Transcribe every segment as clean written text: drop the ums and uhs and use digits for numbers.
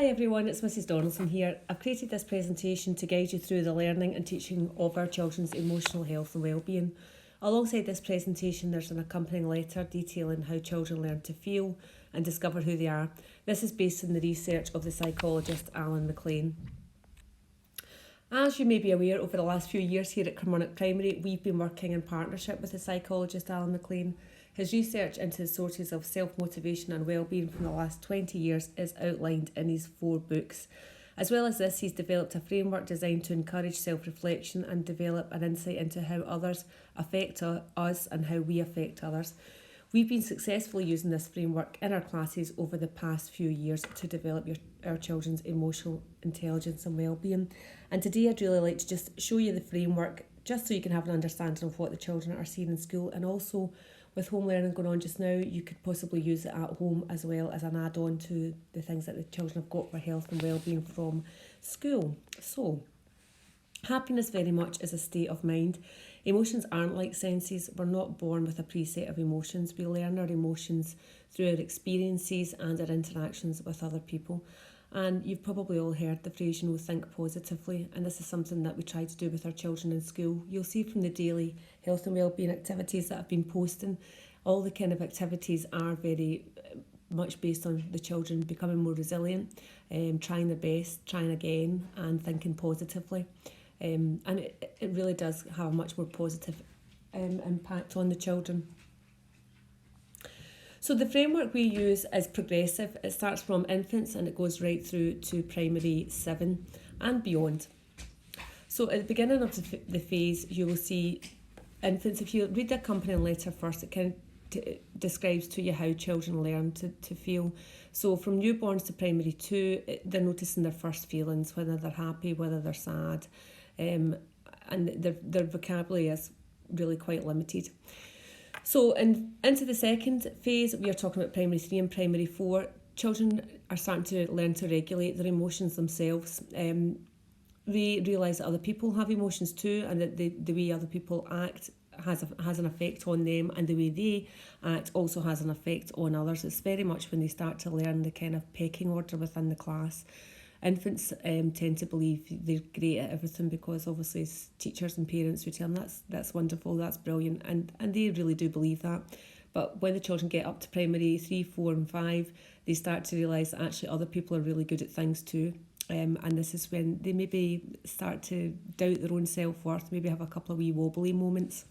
Hi everyone, it's Mrs Donaldson here. I've created this presentation to guide you through the learning and teaching of our children's emotional health and wellbeing. Alongside this presentation there's an accompanying letter detailing how children learn to feel and discover who they are. This is based on the research of the psychologist Alan McLean. As you may be aware, over the last few years here at Carmunnock Primary, we've been working in partnership with the psychologist Alan McLean. His research into the sources of self-motivation and well-being from the last 20 years is outlined in his 4 books. As well as this, he's developed a framework designed to encourage self-reflection and develop an insight into how others affect us and how we affect others. We've been successfully using this framework in our classes over the past few years to develop our children's emotional intelligence and well-being. And today I'd really like to just show you the framework just so you can have an understanding of what the children are seeing in school, and also with home learning going on just now, you could possibly use it at home as well as an add-on to the things that the children have got for health and well-being from school. So, happiness very much is a state of mind. Emotions aren't like senses. We're not born with a preset of emotions. We learn our emotions through our experiences and our interactions with other people. And you've probably all heard the phrase, think positively, and this is something that we try to do with our children in school. You'll see from the daily health and wellbeing activities that I've been posting, all the kind of activities are very much based on the children becoming more resilient, trying their best, trying again, and thinking positively. And it really does have a much more positive impact on the children. So the framework we use is progressive. It starts from infants and it goes right through to primary 7 and beyond. So at the beginning of the phase, you will see infants. If you read the accompanying letter first, it kind of describes to you how children learn to feel. So from newborns to primary 2, they're noticing their first feelings, whether they're happy, whether they're sad, and their vocabulary is really quite limited. So into the second phase, we are talking about primary 3 and primary 4. Children are starting to learn to regulate their emotions themselves. They realise that other people have emotions too, and that the way other people act has an effect on them, and the way they act also has an effect on others. It's very much when they start to learn the kind of pecking order within the class. Infants tend to believe they're great at everything because obviously teachers and parents would tell them that's wonderful, that's brilliant, and they really do believe that. But when the children get up to primary 3, 4 and 5, they start to realise that actually other people are really good at things too. And this is when they maybe start to doubt their own self-worth, maybe have a couple of wee wobbly moments.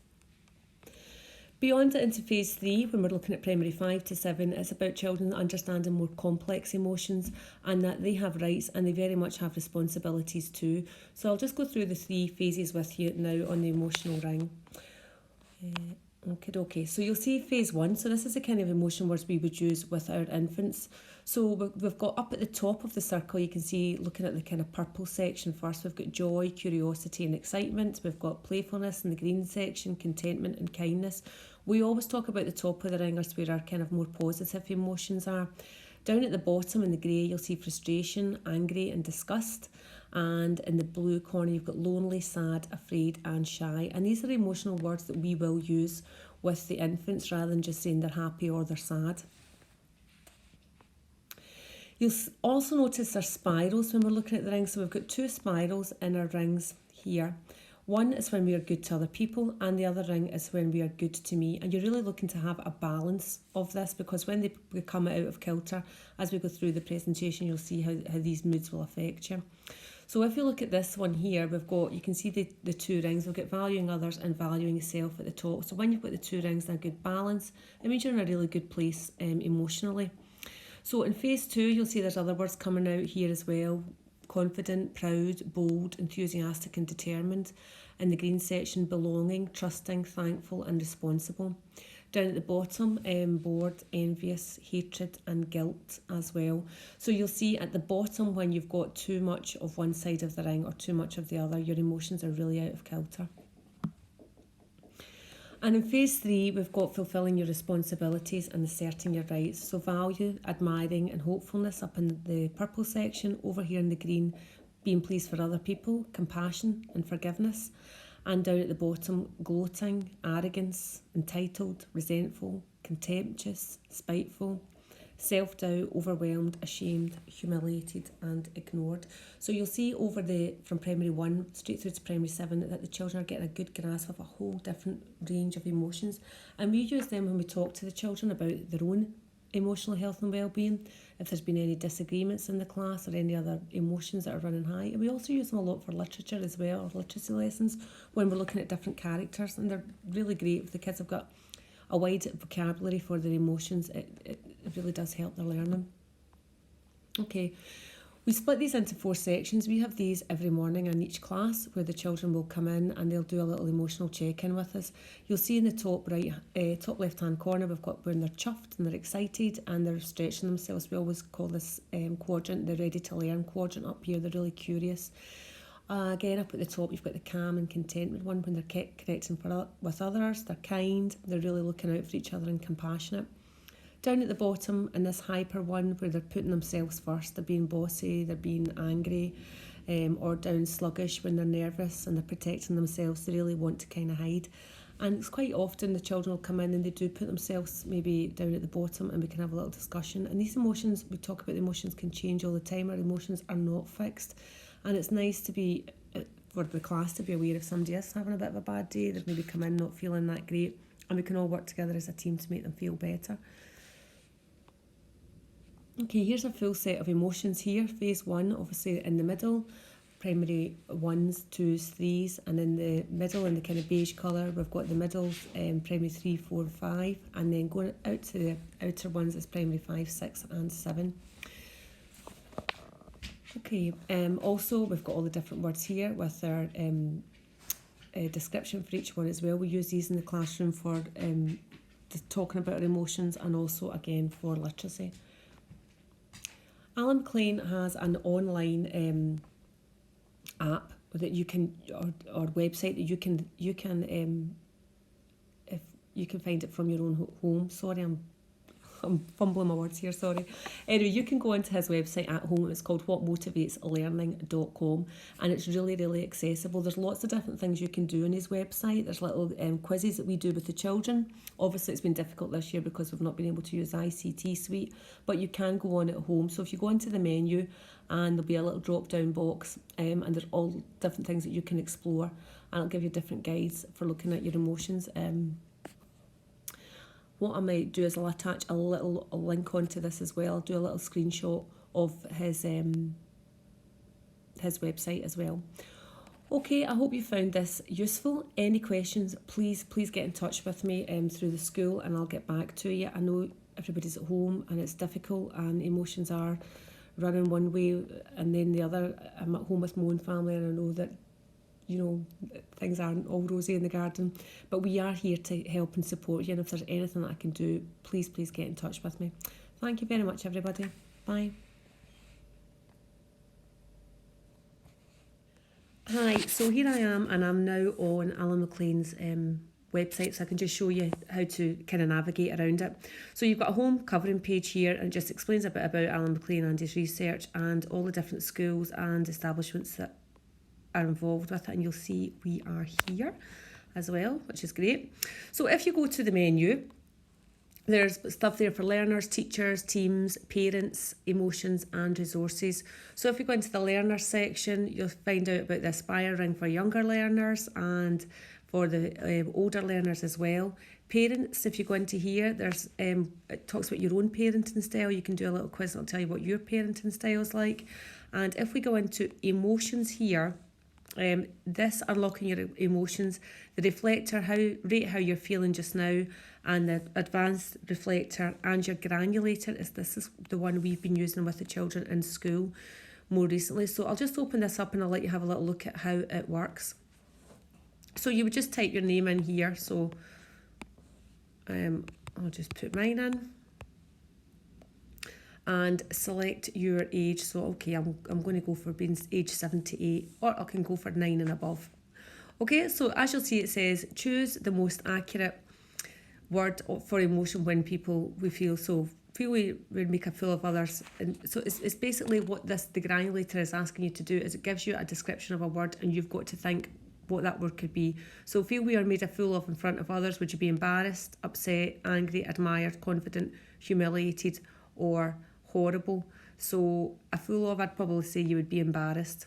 Beyond it into phase 3, when we're looking at primary 5 to 7, it's about children understanding more complex emotions and that they have rights and they very much have responsibilities too. So I'll just go through the 3 phases with you now on the emotional ring. Okay, so you'll see phase 1. So this is the kind of emotion words we would use with our infants. So we've got up at the top of the circle, you can see, looking at the kind of purple section first, we've got joy, curiosity and excitement. We've got playfulness in the green section, contentment and kindness. We always talk about the top of the ring as where our kind of more positive emotions are. Down at the bottom in the grey, you'll see frustration, angry and disgust. And in the blue corner, you've got lonely, sad, afraid and shy. And these are emotional words that we will use with the infants rather than just saying they're happy or they're sad. You'll also notice there's spirals when we're looking at the rings. So we've got 2 spirals in our rings here. One is when we are good to other people, and the other ring is when we are good to me. And you're really looking to have a balance of this, because when they become out of kilter, as we go through the presentation, you'll see how these moods will affect you. So if you look at this one here, you can see the 2 rings. We've got valuing others and valuing self at the top. So when you've got the 2 rings in a good balance, it means you're in a really good place emotionally. So in phase 2, you'll see there's other words coming out here as well. Confident, proud, bold, enthusiastic and determined. In the green section, belonging, trusting, thankful and responsible. Down at the bottom, bored, envious, hatred and guilt as well. So you'll see at the bottom, when you've got too much of one side of the ring or too much of the other, your emotions are really out of kilter. And in phase 3, we've got fulfilling your responsibilities and asserting your rights. So value, admiring and hopefulness up in the purple section. Over here in the green, being pleased for other people, compassion and forgiveness. And down at the bottom, gloating, arrogance, entitled, resentful, contemptuous, spiteful, self-doubt, overwhelmed, ashamed, humiliated and ignored. So you'll see from primary 1 straight through to primary 7 that the children are getting a good grasp of a whole different range of emotions, and we use them when we talk to the children about their own emotional health and well-being, if there's been any disagreements in the class or any other emotions that are running high. And we also use them a lot for literature as well, or literacy lessons, when we're looking at different characters, and they're really great if the kids have got a wide vocabulary for their emotions. It really does help their learning. Okay, we split these into 4 sections. We have these every morning in each class where the children will come in and they'll do a little emotional check-in with us. You'll see in the top top left-hand corner, we've got when they're chuffed and they're excited and they're stretching themselves. We always call this quadrant the ready to learn quadrant up here. They're really curious. Again, up at the top, you've got the calm and contentment one when they're connecting with others. They're kind, they're really looking out for each other and compassionate. Down at the bottom, in this hyper one, where they're putting themselves first, they're being bossy, they're being angry, or down sluggish when they're nervous and they're protecting themselves. They really want to kind of hide. And it's quite often the children will come in and they do put themselves maybe down at the bottom, and we can have a little discussion. And these emotions, we talk about the emotions can change all the time. Our emotions are not fixed. And it's nice to be, for the class to be aware if somebody is having a bit of a bad day, they've maybe come in not feeling that great, and we can all work together as a team to make them feel better. Okay, here's a full set of emotions here. Phase 1, obviously in the middle, primary 1s, 2s, 3s, and in the middle in the kind of beige colour, we've got the middles, primary 3, 4, 5, and then going out to the outer ones is primary 5, 6 and 7. Okay, also we've got all the different words here with our description for each one as well. We use these in the classroom for talking about our emotions, and also again for literacy. Alan McLean has an online app that you can, or website that you can if you can find it from your own home. Sorry, I'm fumbling my words here, sorry. Anyway, you can go into his website at home. It's called whatmotivateslearning.com, and it's really, really accessible. There's lots of different things you can do on his website. There's little quizzes that we do with the children. Obviously, it's been difficult this year because we've not been able to use ICT Suite, but you can go on at home. So if you go into the menu, and there'll be a little drop-down box, and there's all different things that you can explore, and it'll give you different guides for looking at your emotions. What I might do is I'll attach a link onto this as well. I'll do a little screenshot of his website as well. Okay, I hope you found this useful. Any questions, please get in touch with me through the school, and I'll get back to you. I know everybody's at home and it's difficult, and emotions are running one way and then the other. I'm at home with my own family, and I know that things aren't all rosy in the garden, but we are here to help and support you, and if there's anything that I can do, please get in touch with me. Thank you very much, everybody. Bye. Hi, so here I am, and I'm now on Alan McLean's website, so I can just show you how to kind of navigate around it. So you've got a home covering page here, and it just explains a bit about Alan McLean and his research and all the different schools and establishments that are involved with it, and you'll see we are here as well, which is great. So if you go to the menu, there's stuff there for learners, teachers, teams, parents, emotions and resources. So if you go into the learners section, you'll find out about the Aspire ring for younger learners and for the older learners as well. Parents, if you go into here, there's it talks about your own parenting style. You can do a little quiz that'll tell you what your parenting style is like. And if we go into emotions here, this unlocking your emotions, the reflector, rate how you're feeling just now, and the advanced reflector and your granulator this is the one we've been using with the children in school more recently. So I'll just open this up and I'll let you have a little look at how it works. So you would just type your name in here. So I'll just put mine in and select your age. So okay, I'm going to go for being age 7 to 8, or I can go for 9 and above. Okay, so as you'll see, it says choose the most accurate word for emotion when we feel we make a fool of others. And so it's basically what the granulator is asking you to do, is it gives you a description of a word, and you've got to think what that word could be. So feel we are made a fool of in front of others, would you be embarrassed, upset, angry, admired, confident, humiliated, or horrible. So a full of, I'd probably say you would be embarrassed.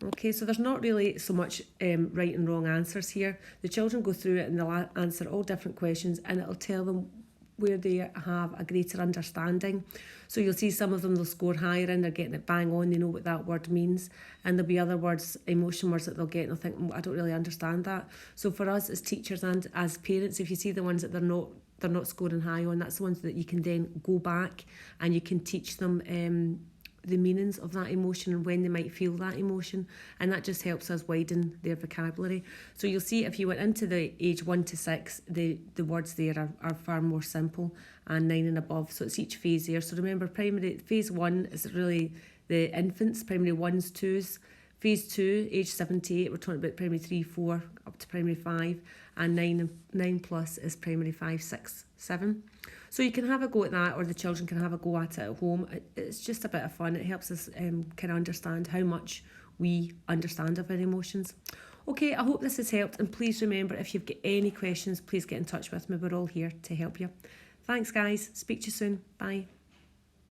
Okay, so there's not really so much right and wrong answers here. The children go through it and they'll answer all different questions, and it'll tell them where they have a greater understanding. So you'll see some of them, they'll score higher and they're getting it bang on, they know what that word means. And there'll be other words, emotion words that they'll get and they'll think, I don't really understand that. So for us as teachers and as parents, if you see the ones that they're not scoring high on, that's the ones that you can then go back and you can teach them the meanings of that emotion and when they might feel that emotion, and that just helps us widen their vocabulary. So you'll see if you went into the age 1 to 6, the words there are far more simple, and 9 and above, so it's each phase there. So remember, primary phase 1 is really the infants, primary 1s, 2s. Phase 2, age 7 to 8, we're talking about primary 3, 4 up to primary 5, and 9 plus is primary 5, 6, 7. So you can have a go at that, or the children can have a go at it at home. It's just a bit of fun. It helps us kind of understand how much we understand of our emotions. Okay, I hope this has helped, and please remember, if you've got any questions, please get in touch with me. We're all here to help you. Thanks guys, speak to you soon. Bye.